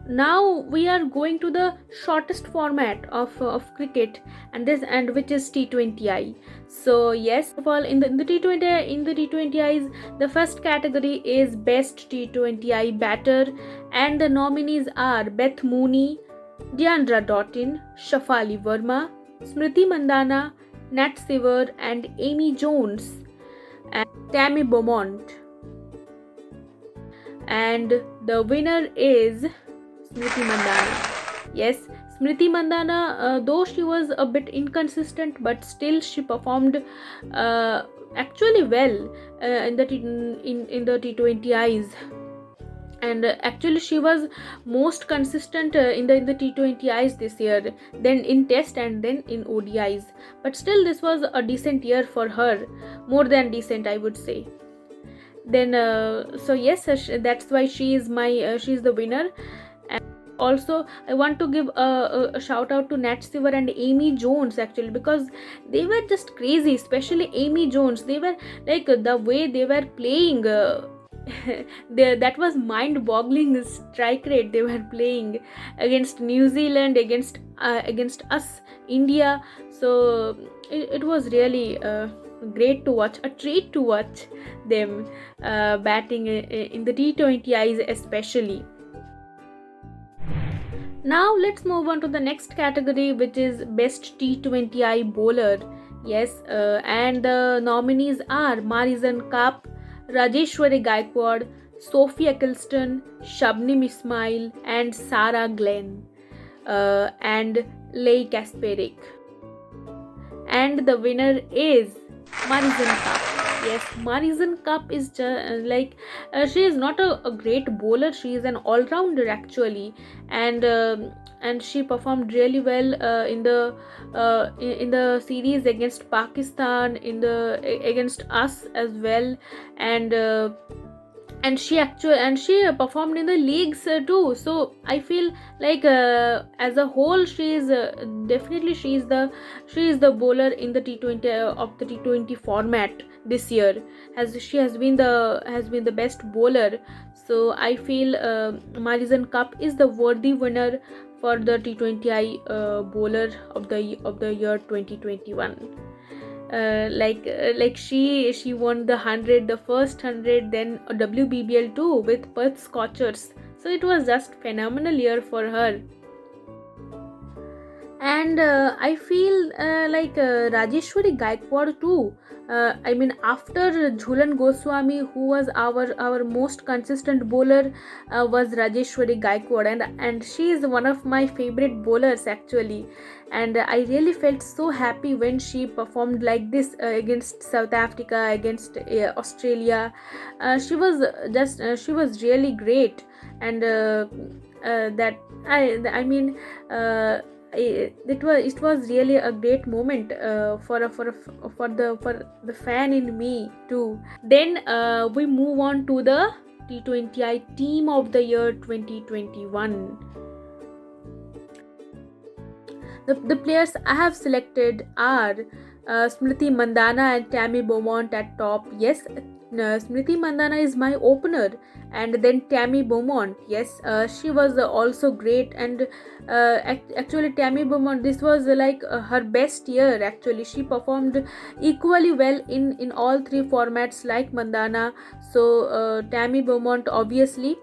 Now we are going to the shortest format of cricket, and which is T20I. So yes, of all, in the T20Is, the first category is best T20I batter, and the nominees are Beth Mooney, Deandra Doughton, Shafali Verma, Smriti Mandana, Nat Sever, and Amy Jones, and Tammy Beaumont. And the winner is Smriti Mandana. Yes, Smriti Mandana, though she was a bit inconsistent, but still she performed uh, actually well in the T20Is. And actually she was most consistent in the T20Is this year, then in test and then in ODIs. But still this was a decent year for her, more than decent, I would say. Then so yes, that's why she's the winner. And also I want to give a shout out to Nat Sever and Amy Jones, actually, because they were just crazy, especially Amy Jones. They were like, the way they were playing, that was mind-boggling strike rate they were playing against New Zealand, against us, India. So it was really great to watch, a treat to watch them batting in the T20Is especially. Now let's move on to the next category, which is best T20I bowler. Yes, and the nominees are Marizan Kapp, Rajeshwari Gaikwad, Sophie Eccleston, Shabnim Ismail, and Sarah Glenn, and Leigh Kasperik. And the winner is Marizan Kapp. Yes, Marizan Kapp is she is not a great bowler. She is an all-rounder, actually, and she performed really well in the series against Pakistan, against us as well. And and she performed in the leagues too. So I feel like, as a whole, she is definitely she is the bowler in the T20, of the T20 format this year. She has been the best bowler. So I feel Marizan Cup is the worthy winner for the T20I bowler of the year 2021. Like she won the 100, the first 100, then a WBBL too with Perth Scorchers. So it was just phenomenal year for her. And I feel like Rajeshwari Gaikwad too. I mean, after Jhulan Goswami, who was our most consistent bowler, was Rajeshwari Gaikwad, and she is one of my favorite bowlers, actually. And I really felt so happy when she performed like this against South Africa, against Australia. She was really great. And that I mean. It was really a great moment for the fan in me too. Then we move on to the T20I Team of the Year 2021. The players I have selected are Smriti Mandana and Tammy Beaumont at top. Yes, Smriti Mandana is my opener, and then Tammy Beaumont. Yes, she was also great, and actually Tammy Beaumont, this was like her best year. Actually, she performed equally well in all three formats like Mandana. So Tammy Beaumont, obviously.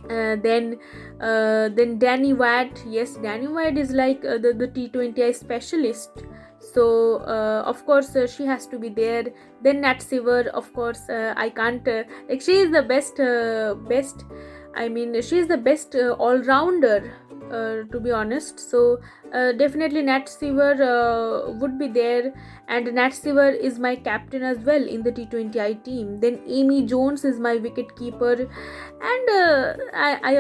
Then Danny Wyatt. Yes, Danny Wyatt is like the T20I specialist. So of course she has to be there. Then Nat Sever, of course, I can't like, she is the best. I mean, she is the best all-rounder, to be honest. So definitely Nat Sever would be there, and Nat Sever is my captain as well in the T20I team. Then Amy Jones is my wicket keeper, and I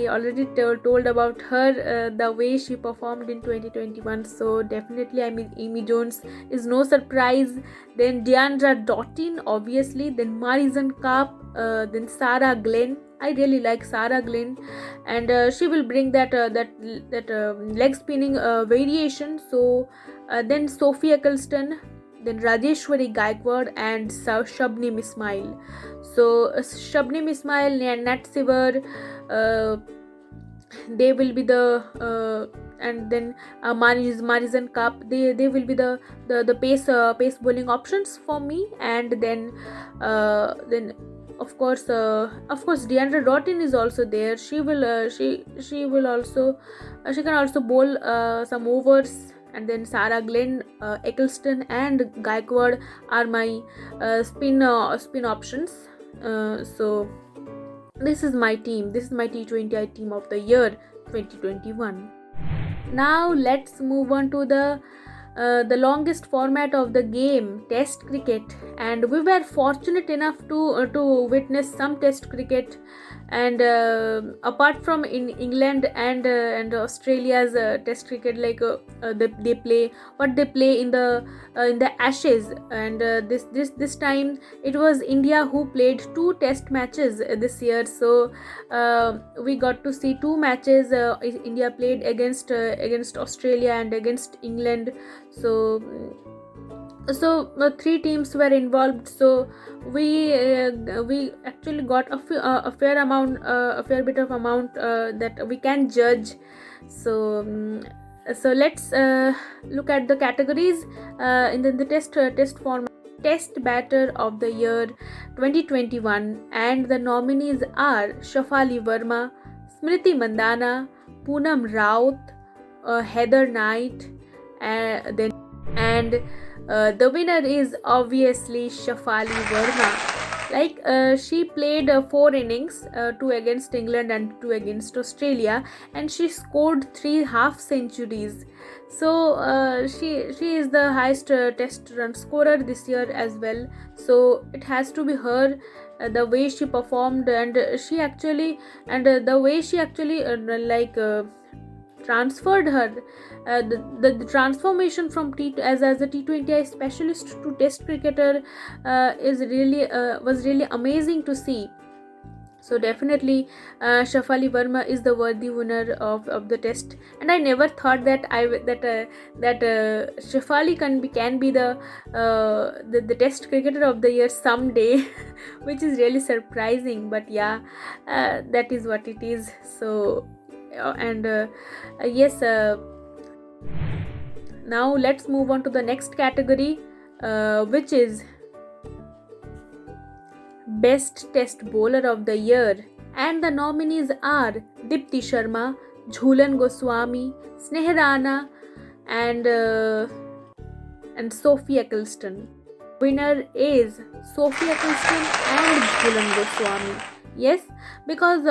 already told about her, the way she performed in 2021. So definitely, I mean, Amy Jones is no surprise. Then Deandra Doughton, obviously. Then Marizan Kapp. Then Sarah Glenn. I really like Sarah Glenn, and she will bring that leg spinning variation. So then Sophie Eccleston, then Rajeshwari Gaikwad, and Shabnim Ismail. So Shabnim Ismail, Nat Sever, they will be the and then Marizan Cup, they will be the pace bowling options for me. And then of course Deandra Doughton is also there. She will also she can also bowl some overs. And then Sarah Glenn, Eccleston and Gaikwad are my spin options. So this is my team. This is my T20I team of the year 2021. Now let's move on to the longest format of the game, Test cricket. And we were fortunate enough to witness some Test cricket. And apart from in England and Australia's Test cricket, like they play what they play in the Ashes. And this time it was India who played two Test matches this year. So we got to see two matches India played against Australia and against England. So three teams were involved. So we actually got a fair bit of amount that we can judge. So let's look at the categories in the test format. Test batter of the year 2021, and the nominees are Shafali Verma, Smriti Mandhana, Poonam Raut, Heather Knight, and the winner is obviously Shafali Verma. Like she played 4 innings, 2 against England and 2 against Australia, and she scored 3 half centuries. So she is the highest test run scorer this year as well. So it has to be her. The way she performed, and the way she actually transferred her, the transformation from as a T20I specialist to Test cricketer is really was really amazing to see. So definitely Shafali Verma is the worthy winner of the Test. And I never thought that Shafali can be the Test cricketer of the year someday, which is really surprising. But yeah, that is what it is. So yes. Now let's move on to the next category, which is Best Test Bowler of the Year. And the nominees are Dipti Sharma, Jhulan Goswami, Sneh Rana, and Sophie Eccleston. Winner is Sophie Eccleston and Jhulan Goswami. Yes, because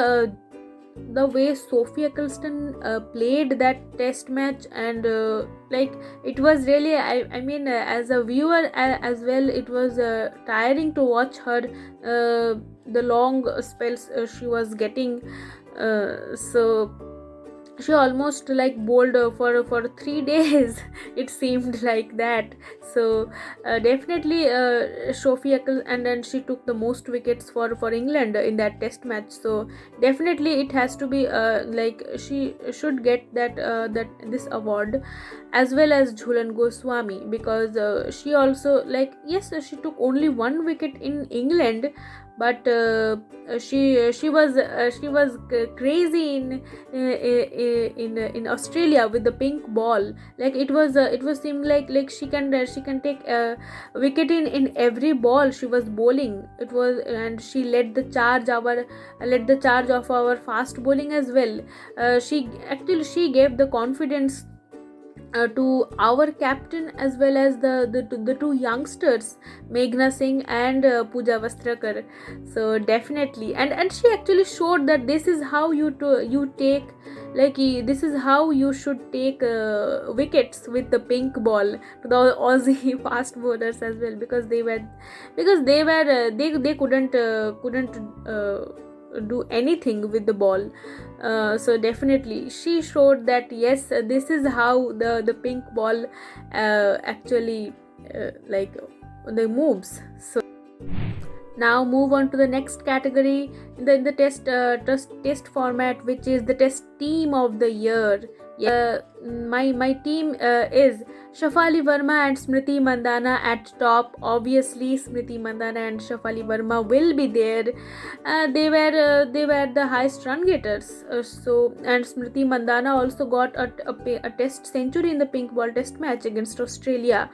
the way Sophie Eccleston played that test match, and it was really as a viewer as well, it was tiring to watch her, the long spells she was getting. So she almost bowled for 3 days it seemed like that. So definitely Sophie Eccleston, and then she took the most wickets for England in that test match. So definitely it has to be she should get that this award, as well as Jhulan Goswami, because she also yes, she took only 1 wicket in England, but she was crazy in Australia with the pink ball. It was seemed like she can take a wicket in every ball she was bowling. It was, and she led the charge of our fast bowling as well. She gave the confidence to our captain, as well as the two youngsters, Meghna Singh and Pooja Vastrakar. So definitely, and she actually showed that this is how you take, this is how you should take wickets with the pink ball to the Aussie fast bowlers as well, because they couldn't do anything with the ball. So definitely she showed that yes, this is how the pink ball actually the moves. So now move on to the next category in the test format, which is the Test Team of the Year. My team is Shafali Verma and Smriti Mandana at top. Obviously, Smriti Mandana and Shafali Verma will be there. They were the highest run getters. And Smriti Mandana also got a test century in the pink ball test match against Australia.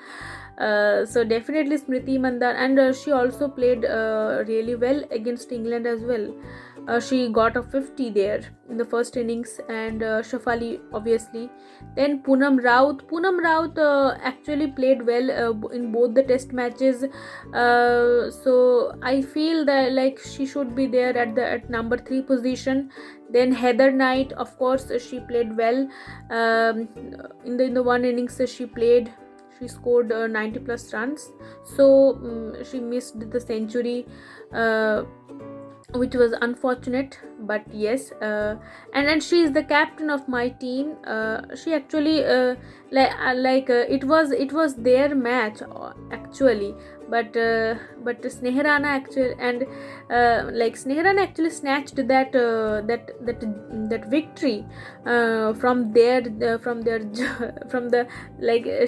So definitely Smriti Mandana, and she also played really well against England as well. She got a 50 there in the first innings, and Shafali obviously. Then Poonam Raut actually played well in both the test matches. So I feel that like she should be there at number 3 position. Then Heather Knight, of course, she played well. In the one innings she played, she scored 90 plus runs. So she missed the century, which was unfortunate. But yes, and she is the captain of my team. She actually it was their match actually, but Sneharana actually, and Sneharana actually snatched that victory from their from the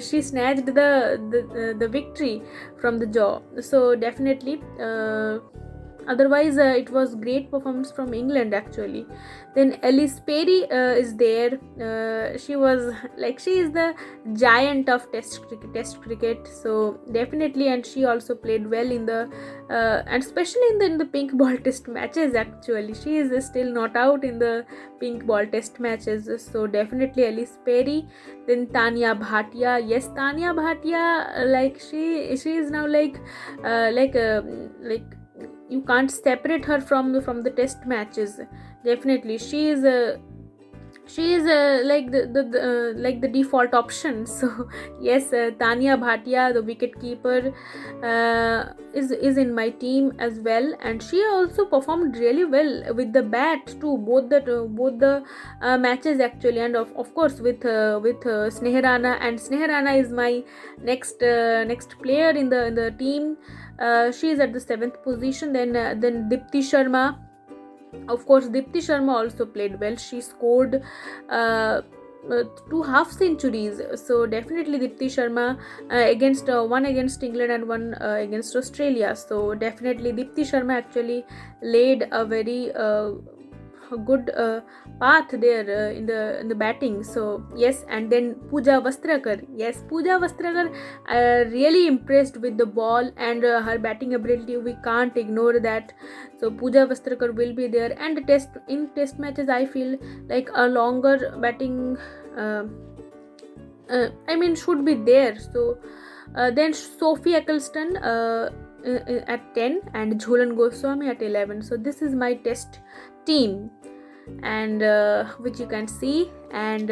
she snatched the victory from the jaw. So definitely, otherwise it was great performance from England actually. Then Ellis Perry is there. She is the giant of test cricket. So definitely, and she also played well in the and especially in the pink ball test matches. Actually, she is still not out in the pink ball test matches. So definitely Ellis Perry. Then Tanya Bhatia. Yes, Tanya Bhatia, she is now like you can't separate her from the test matches. Definitely she is like the default option. So yes, Tanya Bhatia, the wicket keeper, is in my team as well, and she also performed really well with the bat too, both the matches actually. And of course with Sneharana, and Sneharana is my next player in the team. She is at the 7th position. Then Dipti Sharma. Of course, Dipti Sharma also played well. She scored 2 half centuries. So definitely Dipti Sharma, against one against England and one against Australia. So definitely Dipti Sharma actually laid a very good path there in the batting. So yes, and then Pooja Vastrakar. Yes, Pooja Vastrakar really impressed with the ball and her batting ability. We can't ignore that. So Pooja Vastrakar will be there, and in test matches I feel like a longer batting should be there. So then Sophie Eccleston at 10 and Jhulan Goswami at 11. So this is my test team, and which you can see. And